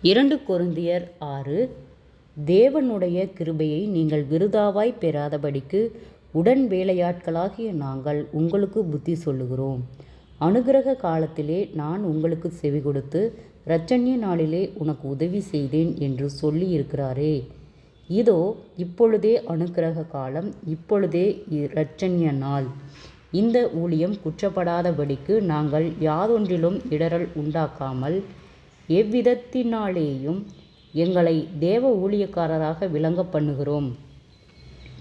2 கொரிந்தியர் 6. தேவனுடைய கிருபையை நீங்கள் விருதாவாய் பெறாதபடிக்கு உடன் வேலையாட்களாகிய நாங்கள் உங்களுக்கு புத்தி சொல்லுகிறோம். அனுக்கிரக காலத்திலே நான் உங்களுக்கு செவி கொடுத்து இரட்சணிய நாளிலே உனக்கு உதவி செய்தேன் என்று சொல்லி இருக்கிறாரே. இதோ இப்பொழுதே அனுக்கிரக காலம், இப்பொழுதே இரட்சணிய நாள். இந்த ஊழியம் குற்றப்படாதபடிக்கு நாங்கள் யாதொன்றிலும் இடறல் உண்டாக்காமல் எவ்விதத்தினாலேயும் எங்களை தேவ ஊழியக்காரராக விளங்க பண்ணுகிறோம்.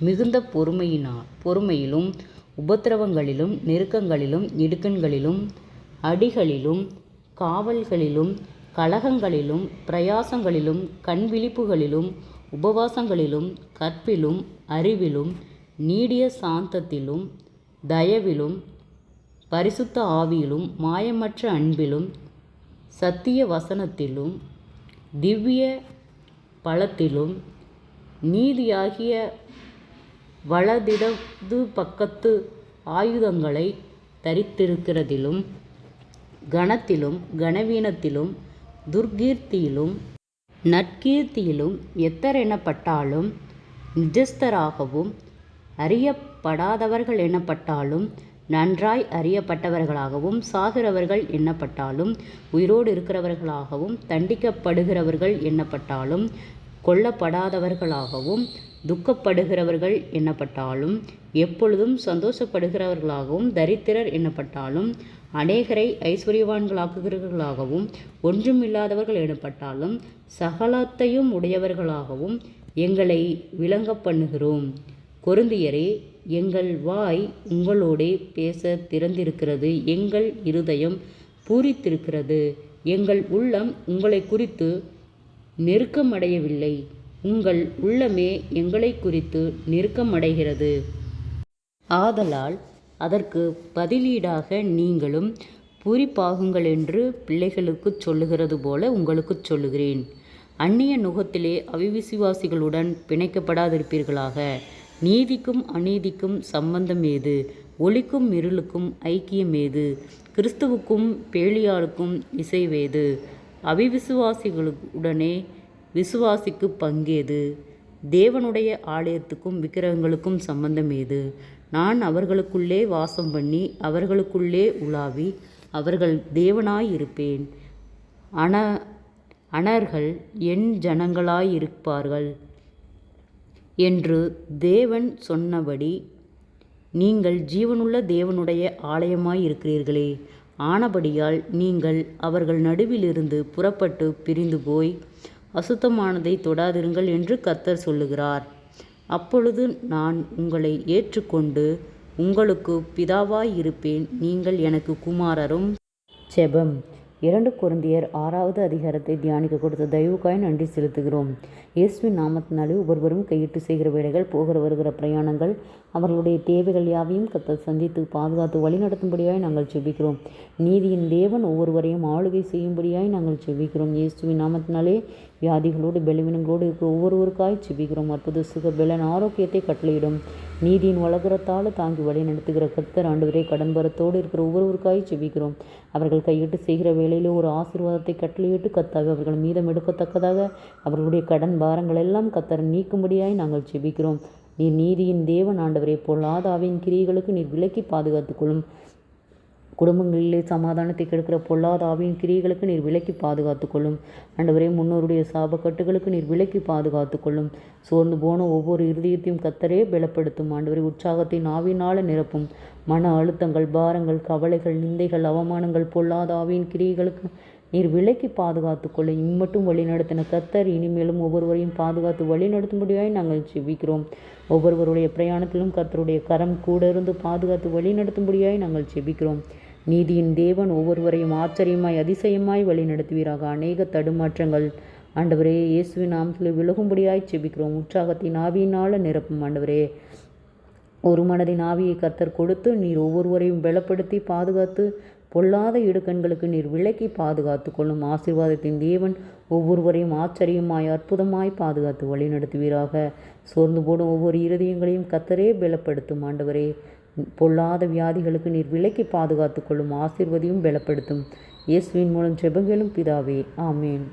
மிகுந்த பொறுமையிலும் உபத்திரவங்களிலும் நெருக்கங்களிலும் இடுக்கண்களிலும் அடிகளிலும் காவல்களிலும் கலகங்களிலும் பிரயாசங்களிலும் கண்விழிப்புகளிலும் உபவாசங்களிலும் கற்பிலும் அறிவிலும் நீடிய சாந்தத்திலும் தயவிலும் பரிசுத்த ஆவியிலும் மாயமற்ற அன்பிலும் சத்திய வசனத்திலும் திவ்ய பலத்திலும் நீதியாகிய வலதிடது பக்கத்து ஆயுதங்களை தரித்திருக்கிறதிலும் கனத்திலும் கனவீனத்திலும் துர்கீர்த்தியிலும் நற்கீர்த்தியிலும் எத்தரெனப்பட்டாலும் நிஜஸ்தராகவும் அறியப்படாதவர்கள் எனப்பட்டாலும் நன்றாய் அறியப்பட்டவர்களாகவும் சாகிறவர்கள் எண்ணப்பட்டாலும் உயிரோடு இருக்கிறவர்களாகவும் தண்டிக்கப்படுகிறவர்கள் எண்ணப்பட்டாலும் கொல்லப்படாதவர்களாகவும் துக்கப்படுகிறவர்கள் எண்ணப்பட்டாலும் எப்பொழுதும் சந்தோஷப்படுகிறவர்களாகவும் தரித்திரர் எண்ணப்பட்டாலும் அநேகரை ஐஸ்வர்யவான்களாக்குகிறவர்களாகவும் ஒன்றுமில்லாதவர்கள் எனப்பட்டாலும் சகலத்தையும் உடையவர்களாகவும் எங்களை விளங்க பண்ணுகிறோம். கொரிந்தியரே, எங்கள் வாய் உங்களோடே பேச திறந்திருக்கிறது, எங்கள் இருதயம் பூரித்திருக்கிறது, எங்கள் உள்ளம் உங்களை குறித்து நெருக்கமடையவில்லை, உங்கள் உள்ளமே எங்களை குறித்து நெருக்கமடைகிறது. ஆதலால் அதற்கு பதிலீடாக நீங்களும் பூரிப்பாகுங்களென்று பிள்ளைகளுக்குச் சொல்லுகிறது போல உங்களுக்குச் சொல்லுகிறேன். அந்நிய நுகத்திலே அவிவிசுவாசிகளுடன் பிணைக்கப்படாதிருப்பீர்களாக. நீதிக்கும் அநீதிக்கும் சம்பந்தம் ஏது? ஒளிக்கும் இருளுக்கும் ஐக்கியம் ஏது? கிறிஸ்துவுக்கும் பேலியாளுக்கும் இசைவேது? அவிவிசுவாசிகளுடனே விசுவாசிக்கு பங்கேது? தேவனுடைய ஆலயத்துக்கும் விக்கிரகங்களுக்கும் சம்பந்தம் ஏது? நான் அவர்களுக்குள்ளே வாசம் பண்ணி அவர்களுக்குள்ளே உலாவி அவர்கள் தேவனாயிருப்பேன். அனர்கள் என் ஜனங்களாயிருப்பார்கள் என்று தேவன் சொன்னபடி நீங்கள் ஜீவனுள்ள தேவனுடைய ஆலயமாயிருக்கிறீர்களே. ஆனபடியால் நீங்கள் அவர்கள் நடுவிலிருந்து புறப்பட்டு பிரிந்து போய் அசுத்தமானதை தொடாதிருங்கள் என்று கர்த்தர் சொல்லுகிறார். அப்பொழுது நான் உங்களை ஏற்றுக்கொண்டு உங்களுக்கு பிதாவாயிருப்பேன், நீங்கள் எனக்கு குமாரரும். ஜெபம். 2 கொரிந்தியர் 6வது அதிகாரத்தை தியானிக்க கொடுத்த தயவுக்காய் நன்றி செலுத்துகிறோம். இயேசுவின் நாமத்தினாலே ஒவ்வொருவரும் கையிட்டு செய்கிற வேலைகள், போகிற வருகிற பிரயாணங்கள், அவர்களுடைய தேவைகள் யாவையும் கர்த்தர் சந்தித்து பாதுகாத்து வழிநடத்தும்படியாய் நாங்கள் செபிக்கிறோம். நீதியின் தேவன் ஒவ்வொருவரையும் ஆளுகை செய்யும்படியாய் நாங்கள் செபிக்கிறோம். இயேசுவின் நாமத்தினாலே வியாதிகளோடு பலவீனங்களோடு இருக்கிற ஒவ்வொருவருக்காய் செபிக்கிறோம். அற்புத சுக பலன் ஆரோக்கியத்தை கட்டளையிடும் நீதியின் வளகுரத்தால் தாங்கி வழி நடத்துகிற கர்த்தர் ஆண்டவரே, கடன்பரத்தோடு இருக்கிற ஒவ்வொருவருக்காய் செபிக்கிறோம். அவர்கள் கையிட்டு செய்கிற வேலையிலே ஒரு ஆசீர்வாதத்தை கட்டளையிட்டு கர்த்தாவே அவர்கள் மீதம் எடுக்கத்தக்கதாக அவர்களுடைய கடன் பாரங்கள் எல்லாம் கர்த்தர் நீக்கும்படியாய் நாங்கள் செபிக்கிறோம். நீர் நீதியின் தேவன் ஆண்டவரே, பொல்லாத ஆவியின் கிரியைகளுக்கு நீர் விலக்கி பாதுகாத்துக்கொள்ளும். குடும்பங்களிலே சமாதானத்தை கெடுக்கிற பொல்லாத ஆவியின் கிரியைகளுக்கு நீர் விலக்கி பாதுகாத்துக்கொள்ளும். ஆண்டவரே, முன்னோருடைய சாபக்கட்டுகளுக்கு நீர் விலக்கி பாதுகாத்துக்கொள்ளும். சோர்ந்து போன ஒவ்வொரு இருதயத்தையும் கர்த்தரே பலப்படுத்தும். ஆண்டவரே, உற்சாகத்தின் ஆவியினால நிரப்பும். மன அழுத்தங்கள், பாரங்கள், கவலைகள், நிந்தைகள், அவமானங்கள், பொல்லாத ஆவியின் கிரியைகளுக்கு நீர் விலக்கி பாதுகாத்துக்கொள்ள இம்மட்டும் வழி நடத்தின கர்த்தர் இனிமேலும் ஒவ்வொருவரையும் பாதுகாத்து வழி நடத்தும்படியாய் நாங்கள் செபிக்கிறோம். ஒவ்வொருவருடைய பிரயாணத்திலும் கர்த்தருடைய கரம் கூட இருந்து பாதுகாத்து வழி நடத்தும்படியாய் நாங்கள் செபிக்கிறோம். நீதியின் தேவன் ஒவ்வொருவரையும் ஆச்சரியமாய் அதிசயமாய் வழி நடத்துவீராக. அநேக தடுமாற்றங்கள் ஆண்டவரே இயேசுவின் நாமத்தில் விலகும்படியாய் செபிக்கிறோம். உற்சாகத்தின் ஆவியினால நிரப்பும் ஆண்டவரே. ஒரு மனதின் ஆவியை கர்த்தர் கொடுத்து நீர் ஒவ்வொருவரையும் பலப்படுத்தி பாதுகாத்து பொல்லாத இடுக்கண்களுக்கு நீர் விலக்கி பாதுகாத்து கொள்ளும். ஆசீர்வாதத்தின் தேவன் ஒவ்வொருவரையும் ஆச்சரியமாய் அற்புதமாய் பாதுகாத்து வழி நடத்துவீராக. சோர்ந்து போடும் ஒவ்வொரு இருதயங்களையும் கர்த்தரே பலப்படுத்தும் ஆண்டவரே. பொல்லாத வியாதிகளுக்கு நீர் விலக்கி பாதுகாத்து கொள்ளும். ஆசீர்வதியும் பலப்படுத்தும். இயேசுவின் மூலம் ஜெபங்களும் பிதாவே, ஆமேன்.